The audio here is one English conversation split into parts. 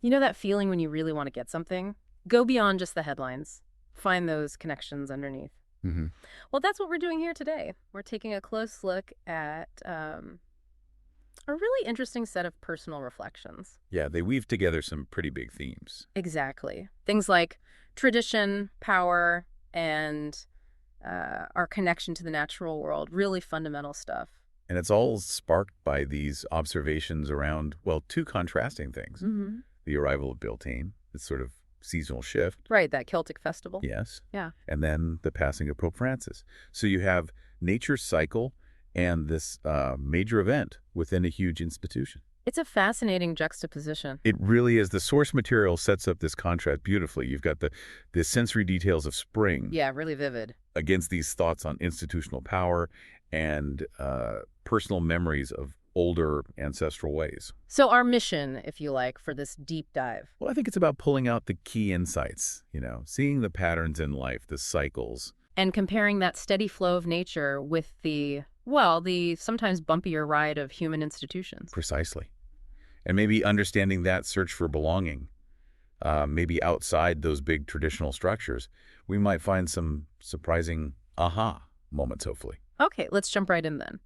You know that feeling when you really want to get something? Go beyond just the headlines. Find those connections underneath. Hmm. Well, that's what we're doing here today. We're taking a close look at a really interesting set of personal reflections. Yeah, they weave together some pretty big themes. Exactly. Things like tradition, power, and our connection to the natural world. Really fundamental stuff. And it's all sparked by these observations around, well, two contrasting things. Mm-hmm. The arrival of Bealltainn, this sort of seasonal shift. Right, that Celtic festival. Yes. Yeah. And then the passing of Pope Francis. So you have nature's cycle and this major event within a huge institution. It's a fascinating juxtaposition. It really is. The source material sets up this contrast beautifully. You've got the sensory details of spring Yeah, really vivid. against these thoughts on institutional power and personal memories of older ancestral ways. So our mission, if you like, for this deep dive. Well, I think it's about pulling out the key insights, seeing the patterns in life, the cycles. And comparing that steady flow of nature with the sometimes bumpier ride of human institutions. Precisely. And maybe understanding that search for belonging, maybe outside those big traditional structures, we might find some surprising aha moments, hopefully. Okay, let's jump right in then.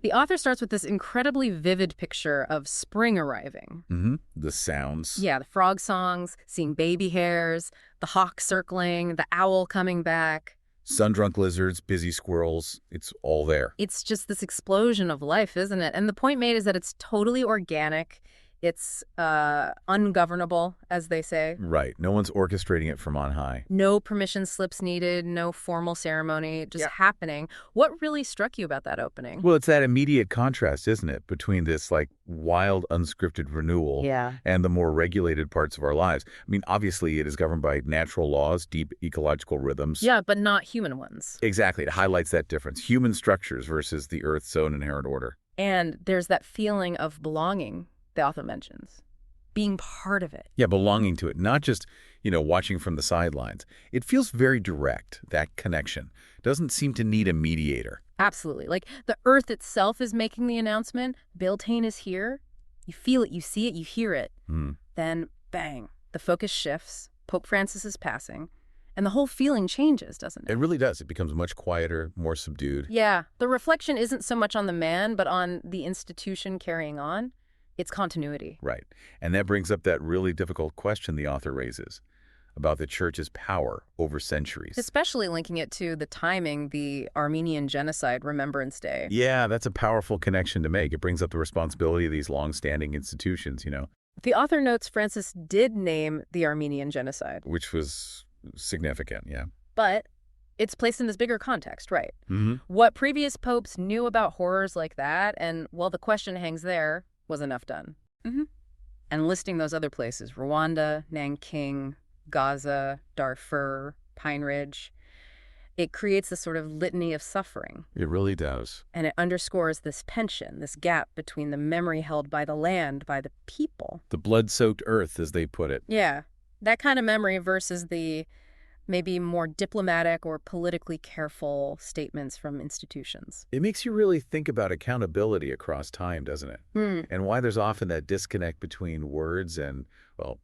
The author starts with this incredibly vivid picture of spring arriving. Mm-hmm. The sounds. Yeah, the frog songs, seeing baby hares, the hawk circling, the owl coming back. Sun-drunk lizards, busy squirrels, it's all there. It's just this explosion of life, isn't it? And the point made is that it's totally organic. It's ungovernable, as they say. Right. No one's orchestrating it from on high. No permission slips needed, no formal ceremony, just happening. What really struck you about that opening? Well, it's that immediate contrast, isn't it, between this wild, unscripted renewal and the more regulated parts of our lives. I mean, obviously, it is governed by natural laws, deep ecological rhythms. Yeah, but not human ones. Exactly. It highlights that difference. Human structures versus the Earth's own inherent order. And there's that feeling of belonging the author mentions. Being part of it. Yeah, belonging to it, not just, watching from the sidelines. It feels very direct, that connection. Doesn't seem to need a mediator. Absolutely. Like the earth itself is making the announcement. Bealltainn is here. You feel it, you see it, you hear it. Then, bang, the focus shifts. Pope Francis is passing. And the whole feeling changes, doesn't it? It really does. It becomes much quieter, more subdued. Yeah. The reflection isn't so much on the man, but on the institution carrying on. It's continuity. Right. And that brings up that really difficult question the author raises about the church's power over centuries. Especially linking it to the timing, the Armenian Genocide Remembrance Day. Yeah, that's a powerful connection to make. It brings up the responsibility of these long-standing institutions, The author notes Francis did name the Armenian Genocide. Which was significant, yeah. But it's placed in this bigger context, right? Mm-hmm. What previous popes knew about horrors like that, and, well, the question hangs there, was enough done? Mm-hmm. And listing those other places, Rwanda, Nanking, Gaza, Darfur, Pine Ridge, it creates this sort of litany of suffering. It really does. And it underscores this tension, this gap between the memory held by the land, by the people. The blood-soaked earth, as they put it. Yeah, that kind of memory versus the maybe more diplomatic or politically careful statements from institutions. It makes you really think about accountability across time, doesn't it? And why there's often that disconnect between words and, well,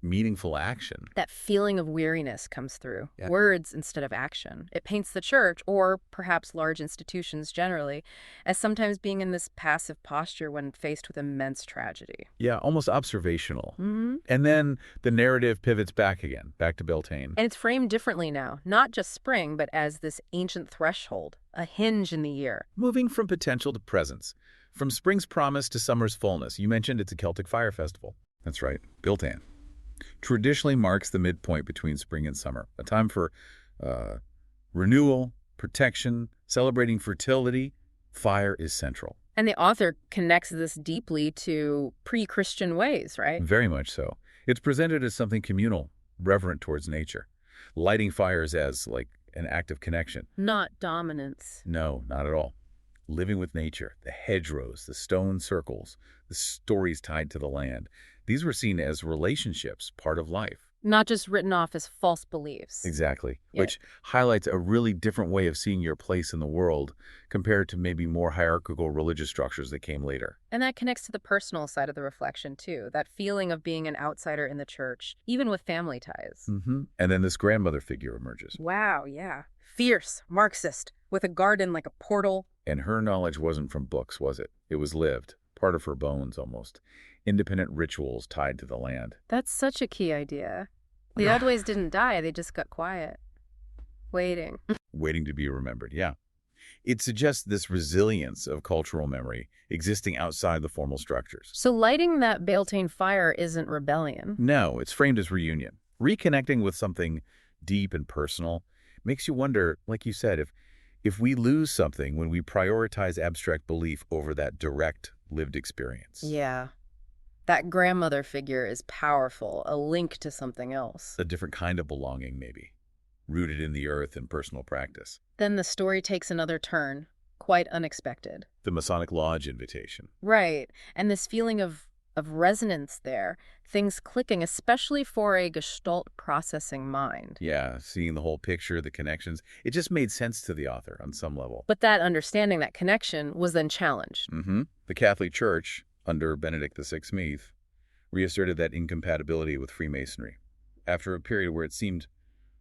meaningful action. That feeling of weariness comes through. Yeah. Words instead of action. It paints the church, or perhaps large institutions generally, as sometimes being in this passive posture when faced with immense tragedy. Yeah, almost observational. Mm-hmm. And then the narrative pivots back again, back to Bealltainn. And it's framed differently now, not just spring, but as this ancient threshold, a hinge in the year. Moving from potential to presence, from spring's promise to summer's fullness. You mentioned it's a Celtic fire festival. That's right, Bealltainn. Traditionally marks the midpoint between spring and summer, a time for renewal, protection, celebrating fertility. Fire is central. And the author connects this deeply to pre-Christian ways, right? Very much so. It's presented as something communal, reverent towards nature. Lighting fires as, an act of connection. Not dominance. No, not at all. Living with nature, the hedgerows, the stone circles, the stories tied to the land. These were seen as relationships, part of life. Not just written off as false beliefs. Exactly, Yeah. which highlights a really different way of seeing your place in the world compared to maybe more hierarchical religious structures that came later. And that connects to the personal side of the reflection, too. That feeling of being an outsider in the church, even with family ties. And then this grandmother figure emerges. Wow, yeah. Fierce, Marxist, with a garden like a portal. And her knowledge wasn't from books, was it? It was lived, part of her bones almost. Independent rituals tied to the land. That's such a key idea. The Odways didn't die, they just got quiet. Waiting. Waiting to be remembered, yeah. It suggests this resilience of cultural memory existing outside the formal structures. So lighting that Bealltainn fire isn't rebellion. No, it's framed as reunion. Reconnecting with something deep and personal makes you wonder, like you said, if we lose something when we prioritize abstract belief over that direct lived experience. Yeah. That grandmother figure is powerful, a link to something else. A different kind of belonging, maybe, rooted in the earth and personal practice. Then the story takes another turn, quite unexpected. The Masonic Lodge invitation. Right, and this feeling of resonance there, things clicking, especially for a Gestalt processing mind. Yeah, seeing the whole picture, the connections, it just made sense to the author on some level. But that understanding, that connection, was then challenged. The Catholic Church, under Benedict XVI, reasserted that incompatibility with Freemasonry, after a period where it seemed,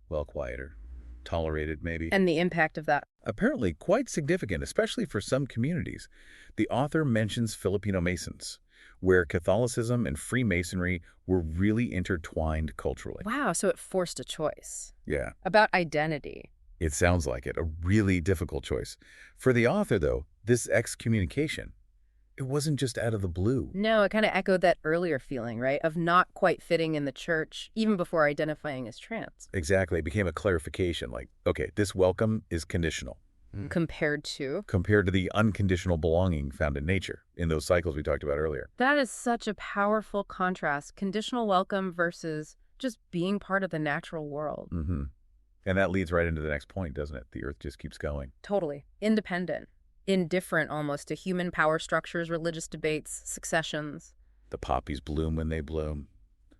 well, quieter, tolerated maybe. And the impact of that. Apparently quite significant, especially for some communities. The author mentions Filipino Masons, where Catholicism and Freemasonry were really intertwined culturally. Wow, so it forced a choice. Yeah. About identity. It sounds like it, a really difficult choice. For the author, though, this excommunication, it wasn't just out of the blue. No, it kind of echoed that earlier feeling, right, of not quite fitting in the church, even before identifying as trans. Exactly. It became a clarification, like, okay, this welcome is conditional. Compared to? Compared to the unconditional belonging found in nature, in those cycles we talked about earlier. That is such a powerful contrast. Conditional welcome versus just being part of the natural world. And that leads right into the next point, doesn't it? The earth just keeps going. Totally. Independent. Indifferent almost to human power structures, religious debates, successions. The poppies bloom when they bloom.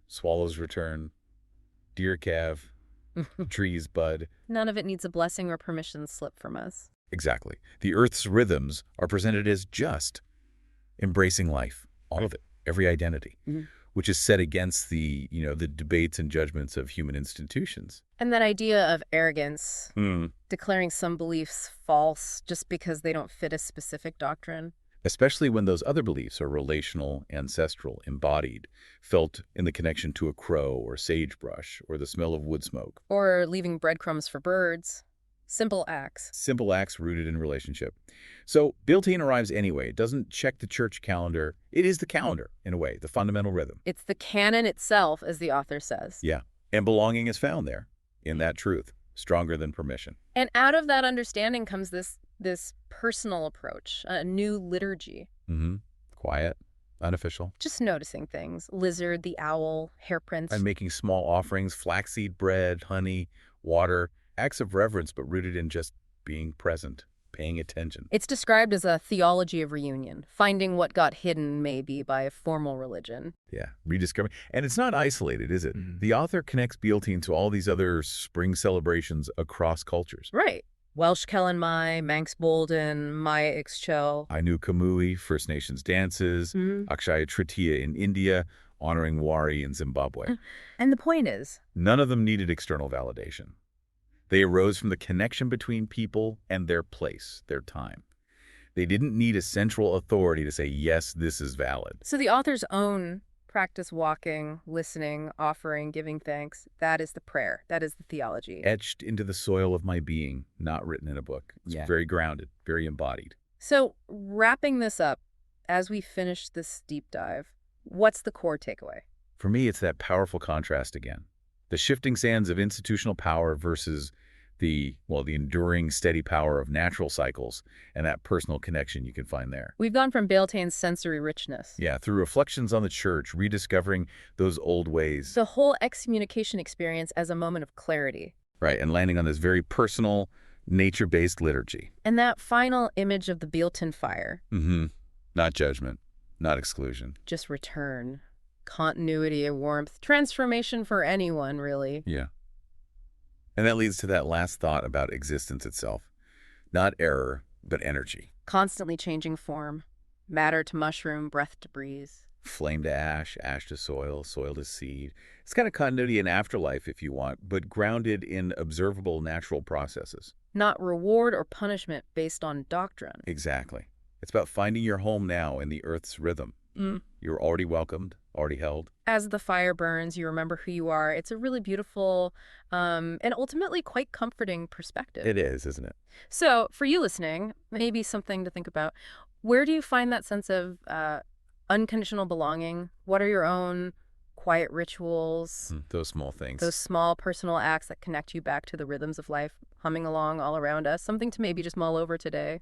Swallows return. Deer calve. Trees bud. None of it needs a blessing or permission slip from us. Exactly. The earth's rhythms are presented as just, embracing life, all of it, every identity, which is set against the debates and judgments of human institutions. And that idea of arrogance, declaring some beliefs false just because they don't fit a specific doctrine. Especially when those other beliefs are relational, ancestral, embodied, felt in the connection to a crow or sagebrush or the smell of wood smoke. Or leaving breadcrumbs for birds. Simple acts. Simple acts rooted in relationship. So Bealltainn arrives anyway. It doesn't check the church calendar. It is the calendar, in a way, the fundamental rhythm. It's the canon itself, as the author says. Yeah, and belonging is found there, in that truth, stronger than permission. And out of that understanding comes this personal approach, a new liturgy. Quiet, unofficial. Just noticing things. Lizard, the owl, hairprints. And making small offerings, flaxseed bread, honey, water, acts of reverence, but rooted in just being present, paying attention. It's described as a theology of reunion, finding what got hidden maybe by a formal religion. Yeah, rediscovering. And it's not isolated, is it? The author connects Bealltainn to all these other spring celebrations across cultures. Right. Welsh Kellen Mai, Manx Bolden, Maya Ixchel. Ainu Kamui, First Nations dances, Akshaya Tritiya in India, honoring Wari in Zimbabwe. And the point is, none of them needed external validation. They arose from the connection between people and their place, their time. They didn't need a central authority to say, yes, this is valid. So the author's own practice walking, listening, offering, giving thanks, that is the prayer. That is the theology. Etched into the soil of my being, not written in a book. It's very grounded, very embodied. So wrapping this up, as we finish this deep dive, what's the core takeaway? For me, it's that powerful contrast again. The shifting sands of institutional power versus the enduring, steady power of natural cycles and that personal connection you can find there. We've gone from Bealltainn's sensory richness. Yeah, through reflections on the church, rediscovering those old ways. The whole excommunication experience as a moment of clarity. Right, and landing on this very personal, nature-based liturgy. And that final image of the Bealltainn fire. Not judgment, not exclusion. Just return. Continuity, warmth, transformation for anyone, really. Yeah. And that leads to that last thought about existence itself. Not error, but energy. Constantly changing form. Matter to mushroom, breath to breeze. Flame to ash, ash to soil, soil to seed. It's kind of continuity in afterlife if you want, but grounded in observable natural processes. Not reward or punishment based on doctrine. Exactly. It's about finding your home now in the earth's rhythm. You're already welcomed, already held. As the fire burns, you remember who you are. It's a really beautiful and ultimately quite comforting perspective. It is, isn't it? So, for you listening, maybe something to think about. Where do you find that sense of unconditional belonging? What are your own quiet rituals? Those small things. Those small personal acts that connect you back to the rhythms of life humming along all around us? Something to maybe just mull over today.